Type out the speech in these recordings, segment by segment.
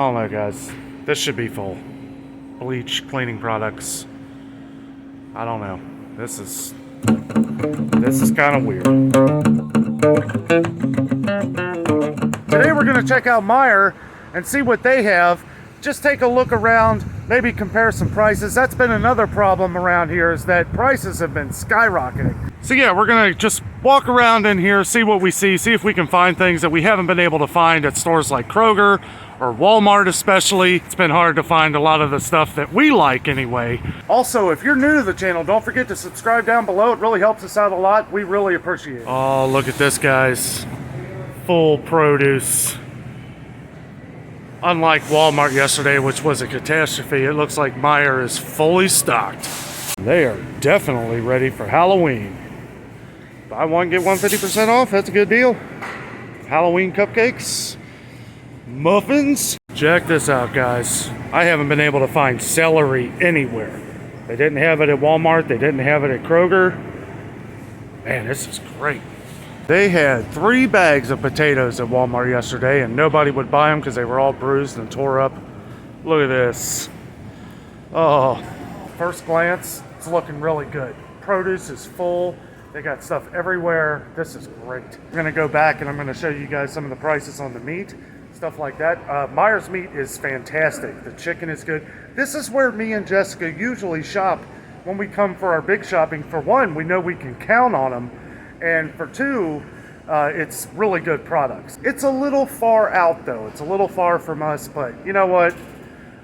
I don't know, guys. This should be full. Bleach, cleaning products. I don't know. This is kind of weird. Today we're going to check out Meijer and see what they have. Just take a look around, maybe compare some prices. That's been another problem around here, is that prices have been skyrocketing. So yeah, we're gonna just walk around in here, see what we see if we can find things that we haven't been able to find at stores like Kroger or Walmart especially. It's been hard to find a lot of the stuff that we like anyway. Also, if you're new to the channel, don't forget to subscribe down below. It really helps us out a lot. We really appreciate it. Oh, look at this, guys. Full produce. Unlike Walmart yesterday, which was a catastrophe, it looks like Meijer is fully stocked. They are definitely ready for Halloween. Buy one, get one 50% off. That's a good deal. Halloween cupcakes, muffins. Check this out, guys. I haven't been able to find celery anywhere. They didn't have it at Walmart. They didn't have it at Kroger. Man, this is great. They had 3 bags of potatoes at Walmart yesterday, and nobody would buy them because they were all bruised and tore up. Look at this. Oh, first glance, it's looking really good. Produce is full. They got stuff everywhere. This is great. I'm gonna go back and I'm gonna show you guys some of the prices on the meat, stuff like that. Meijer's meat is fantastic. The chicken is good. This is where me and Jessica usually shop when we come for our big shopping. For one, we know we can count on them. And for two, it's really good products. It's a little far out though. It's a little far from us, but you know what?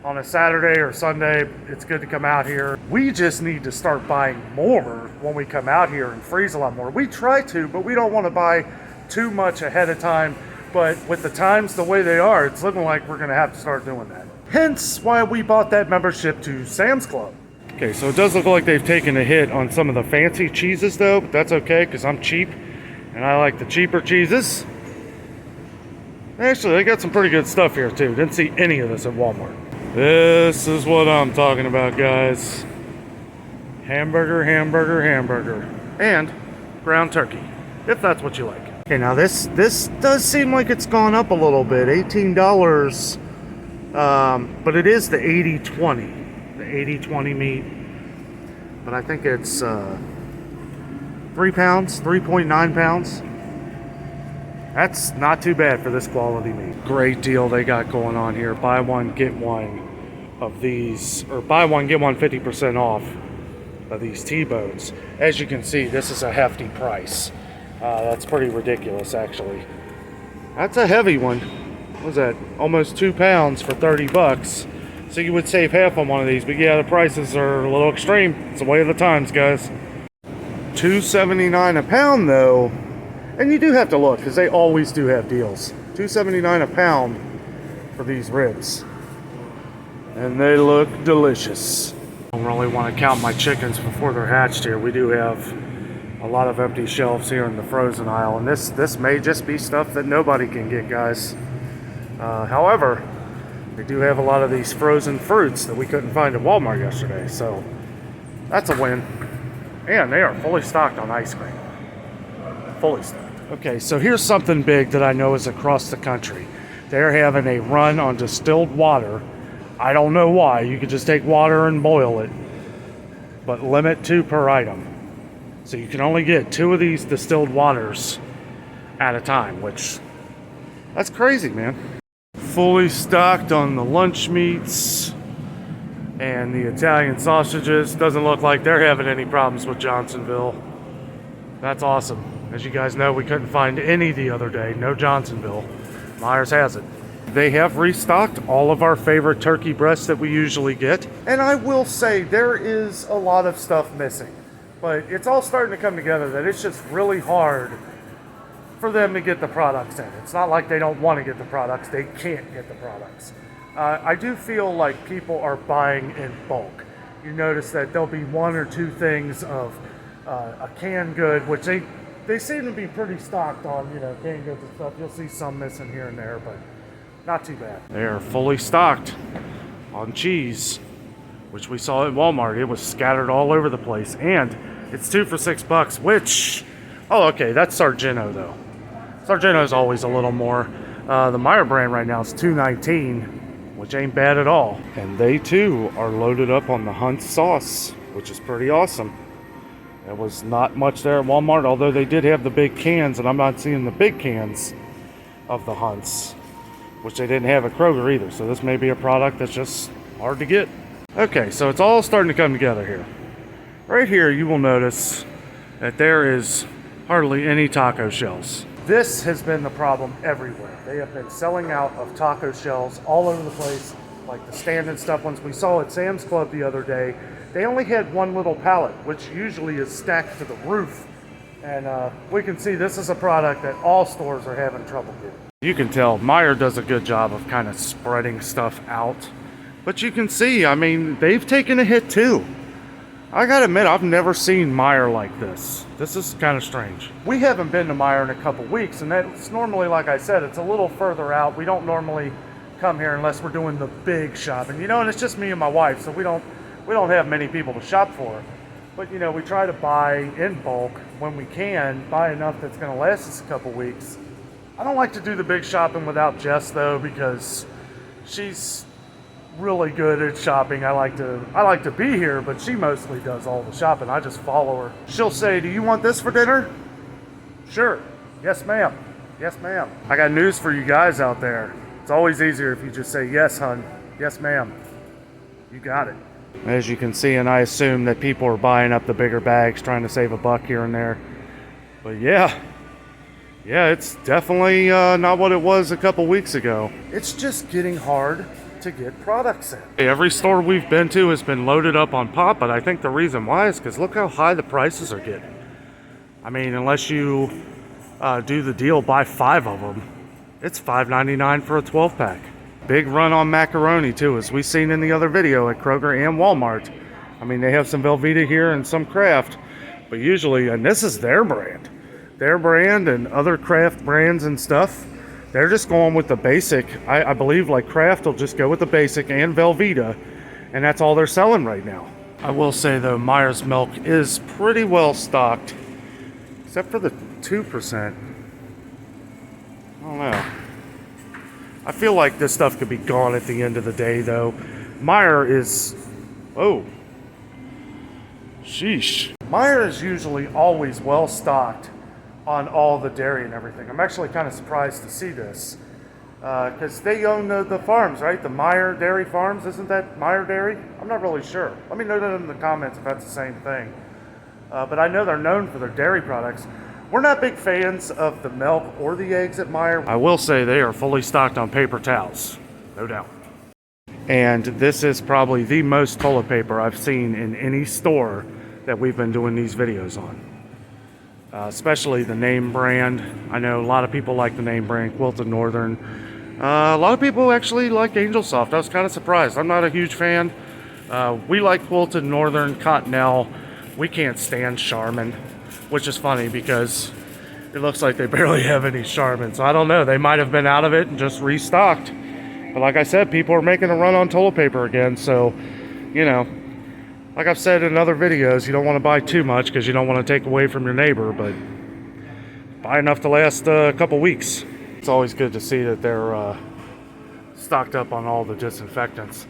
On a Saturday or Sunday, it's good to come out here. We just need to start buying more when we come out here and freeze a lot more. We try to, but we don't want to buy too much ahead of time. But with the times the way they are, it's looking like we're gonna have to start doing that. Hence why we bought that membership to Sam's Club. Okay, so it does look like they've taken a hit on some of the fancy cheeses though, but that's okay because I'm cheap and I like the cheaper cheeses. Actually, they got some pretty good stuff here too. Didn't see any of this at Walmart. This is what I'm talking about, guys. Hamburger, hamburger, hamburger. And ground turkey, if that's what you like. Okay, now this does seem like it's gone up a little bit, $18, but it is the 80-20. The 80-20 meat, but I think it's 3 pounds, 3.9 pounds. That's not too bad for this quality meat. Great deal they got going on here. Buy one, get one of these, or buy one, get one 50% off of these T-bones. As you can see, this is a hefty price. That's pretty ridiculous, actually. That's a heavy one. What was that? Almost 2 pounds for 30 bucks. So you would save half on one of these, but yeah, the prices are a little extreme. It's the way of the times, guys. $2.79 a pound though, and you do have to look because they always do have deals. $2.79 a pound for these ribs, and they look delicious. I don't really want to count my chickens before they're hatched here. We do have a lot of empty shelves here in the frozen aisle, and this may just be stuff that nobody can get, guys. However, they do have a lot of these frozen fruits that we couldn't find at Walmart yesterday, so that's a win. And they are fully stocked on ice cream. Fully stocked. Okay, so here's something big that I know is across the country. They're having a run on distilled water. I don't know why. You could just take water and boil it, but limit 2 per item. So you can only get 2 of these distilled waters at a time, which, that's crazy, man. Fully stocked on the lunch meats and the Italian sausages. Doesn't look like they're having any problems with Johnsonville. That's awesome. As you guys know, we couldn't find any the other day. No Johnsonville. Meijer's has it. They have restocked all of our favorite turkey breasts that we usually get. And I will say there is a lot of stuff missing. But it's all starting to come together that it's just really hard for them to get the products in. It's not like they don't want to get the products, they can't get the products. I do feel like people are buying in bulk. You notice that there'll be 1 or 2 things of a canned good, which they seem to be pretty stocked on, you know, canned goods and stuff. You'll see some missing here and there, but not too bad. They are fully stocked on cheese, which we saw at Walmart. It was scattered all over the place, and it's 2 for $6, which, oh, okay, that's Sargento though. Sargento's always a little more. The Meijer brand right now is $2.19. which ain't bad at all. And they too are loaded up on the Hunt sauce, which is pretty awesome. There was not much there at Walmart, although they did have the big cans, and I'm not seeing the big cans of the Hunts, which they didn't have at Kroger either. So this may be a product that's just hard to get. Okay, so it's all starting to come together here. Right here, you will notice that there is hardly any taco shells. This has been the problem everywhere. They have been selling out of taco shells all over the place, like the stand-in stuff ones we saw at Sam's Club the other day. They only had one little pallet, which usually is stacked to the roof. And we can see this is a product that all stores are having trouble getting. You can tell Meijer does a good job of kind of spreading stuff out. But you can see, I mean, they've taken a hit too. I gotta admit, I've never seen Meijer like this. This is kind of strange. We haven't been to Meijer in a couple weeks, and that's normally, like I said, it's a little further out. We don't normally come here unless we're doing the big shopping, you know, and it's just me and my wife, so we don't have many people to shop for. But you know, we try to buy in bulk when we can, buy enough that's gonna last us a couple weeks. I don't like to do the big shopping without Jess though, because she's really good at shopping. I like to be here, but she mostly does all the shopping. I just follow her. She'll say, "Do you want this for dinner?" "Sure." "Yes, ma'am." "Yes, ma'am." I got news for you guys out there. It's always easier if you just say, "Yes, hun." "Yes, ma'am." You got it. As you can see, and I assume that people are buying up the bigger bags, trying to save a buck here and there. But yeah, it's definitely not what it was a couple weeks ago. It's just getting hard to get products in. Every store we've been to has been loaded up on pop, but I think the reason why is because look how high the prices are getting. I mean, unless you do the deal, buy 5 of them, it's $5.99 for a 12-pack. Big run on macaroni too, as we've seen in the other video at Kroger and Walmart. I mean, they have some Velveeta here and some Kraft, but usually, and this is their brand and other Kraft brands and stuff, they're just going with the basic. I believe like Kraft will just go with the basic and Velveeta, and that's all they're selling right now. I will say though, Meijer's milk is pretty well stocked, except for the 2%. I don't know. I feel like this stuff could be gone at the end of the day though. Meijer is, oh, sheesh. Meijer is usually always well stocked on all the dairy and everything. I'm actually kind of surprised to see this because they own the farms, right? The Meijer Dairy Farms, isn't that Meijer Dairy? I'm not really sure. Let me know that in the comments if that's the same thing. But I know they're known for their dairy products. We're not big fans of the milk or the eggs at Meijer. I will say they are fully stocked on paper towels, no doubt. And this is probably the most toilet paper I've seen in any store that we've been doing these videos on. Especially the name brand. I know a lot of people like the name brand, Quilted Northern. A lot of people actually like Angel Soft. I was kind of surprised. I'm not a huge fan. We like Quilted Northern, Cottonelle. We can't stand Charmin, which is funny because it looks like they barely have any Charmin. So I don't know. They might have been out of it and just restocked. But like I said, people are making a run on toilet paper again. So, you know, like I've said in other videos, you don't want to buy too much because you don't want to take away from your neighbor, but buy enough to last a couple weeks. It's always good to see that they're stocked up on all the disinfectants.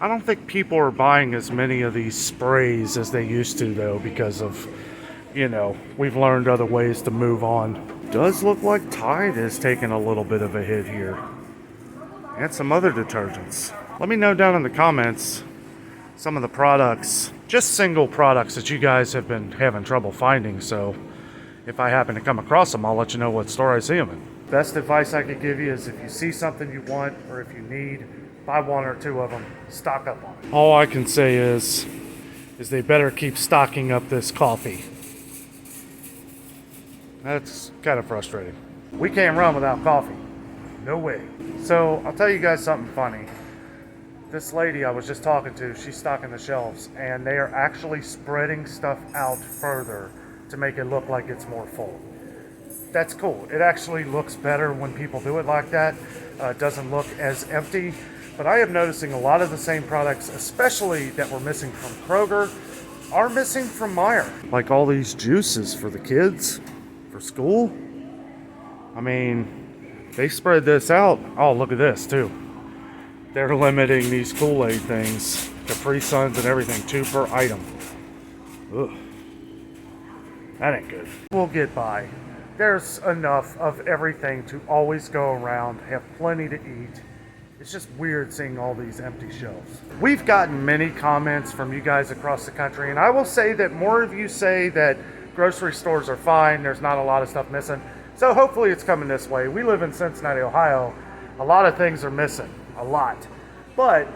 I don't think people are buying as many of these sprays as they used to though, because of, you know, we've learned other ways to move on. Does look like Tide is taking a little bit of a hit here. And some other detergents. Let me know down in the comments some of the products, just single products that you guys have been having trouble finding. So if I happen to come across them, I'll let you know what store I see them in. Best advice I could give you is if you see something you want or if you need, buy 1 or 2 of them, stock up on it. All I can say is they better keep stocking up this coffee. That's kind of frustrating. We can't run without coffee. No way. So I'll tell you guys something funny. This lady I was just talking to, she's stocking the shelves, and they are actually spreading stuff out further to make it look like it's more full. That's cool. It actually looks better when people do it like that. It doesn't look as empty. But I am noticing a lot of the same products, especially that were missing from Kroger, are missing from Meijer. Like all these juices for the kids, for school. I mean, they spread this out. Oh, look at this too. they're limiting these Kool-Aid things, Capri Suns and everything, 2 per item. Ugh. That ain't good. We'll get by. There's enough of everything to always go around, have plenty to eat. It's just weird seeing all these empty shelves. We've gotten many comments from you guys across the country, and I will say that more of you say that grocery stores are fine, there's not a lot of stuff missing. So hopefully it's coming this way. We live in Cincinnati, Ohio. A lot of things are missing, a lot. But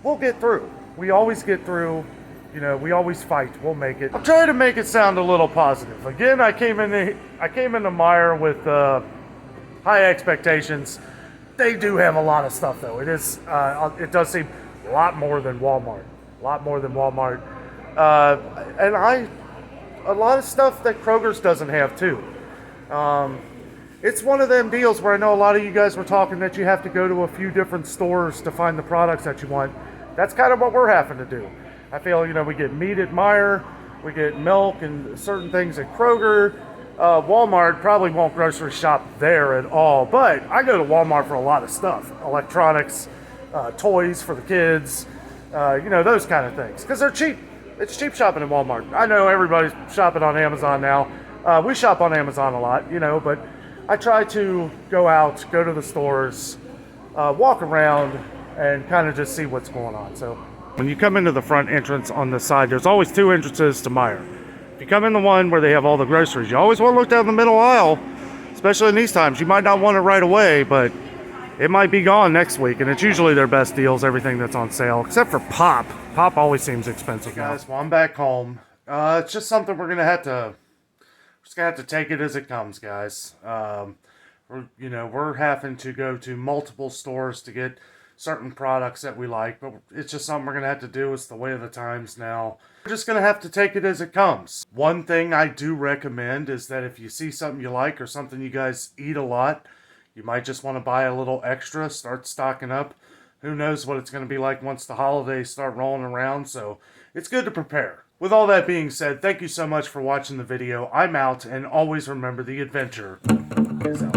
we'll get through. We always get through. You know, we always fight. We'll make it. I'm trying to make it sound a little positive. Again, I came into Meijer with high expectations. They do have a lot of stuff, though. It does seem a lot more than Walmart. A lot more than Walmart. And a lot of stuff that Kroger's doesn't have, too. It's one of them deals where I know a lot of you guys were talking that you have to go to a few different stores to find the products that you want. That's kind of what we're having to do. I feel, you know, we get meat at Meijer, we get milk and certain things at Kroger. Walmart probably won't grocery shop there at all, but I go to Walmart for a lot of stuff. Electronics, toys for the kids, you know, those kind of things. Because they're cheap. It's cheap shopping at Walmart. I know everybody's shopping on Amazon now. We shop on Amazon a lot, you know, but I try to go out, go to the stores, walk around, and kind of just see what's going on. So when you come into the front entrance on the side, there's always 2 entrances to Meijer. If you come in the one where they have all the groceries, you always want to look down the middle aisle, especially in these times. You might not want it right away, but it might be gone next week, and it's usually their best deals, everything that's on sale, except for pop. Pop always seems expensive. Hey guys, well, I'm back home. It's just something we're gonna have to take it as it comes, guys. We're having to go to multiple stores to get certain products that we like, but it's just something we're gonna have to do. It's the way of the times now. We're just gonna have to take it as it comes. One thing I do recommend is that if you see something you like or something you guys eat a lot, you might just want to buy a little extra, start stocking up. Who knows what it's going to be like once the holidays start rolling around, so it's good to prepare. With all that being said, thank you so much for watching the video. I'm out, and always remember, the adventure is out.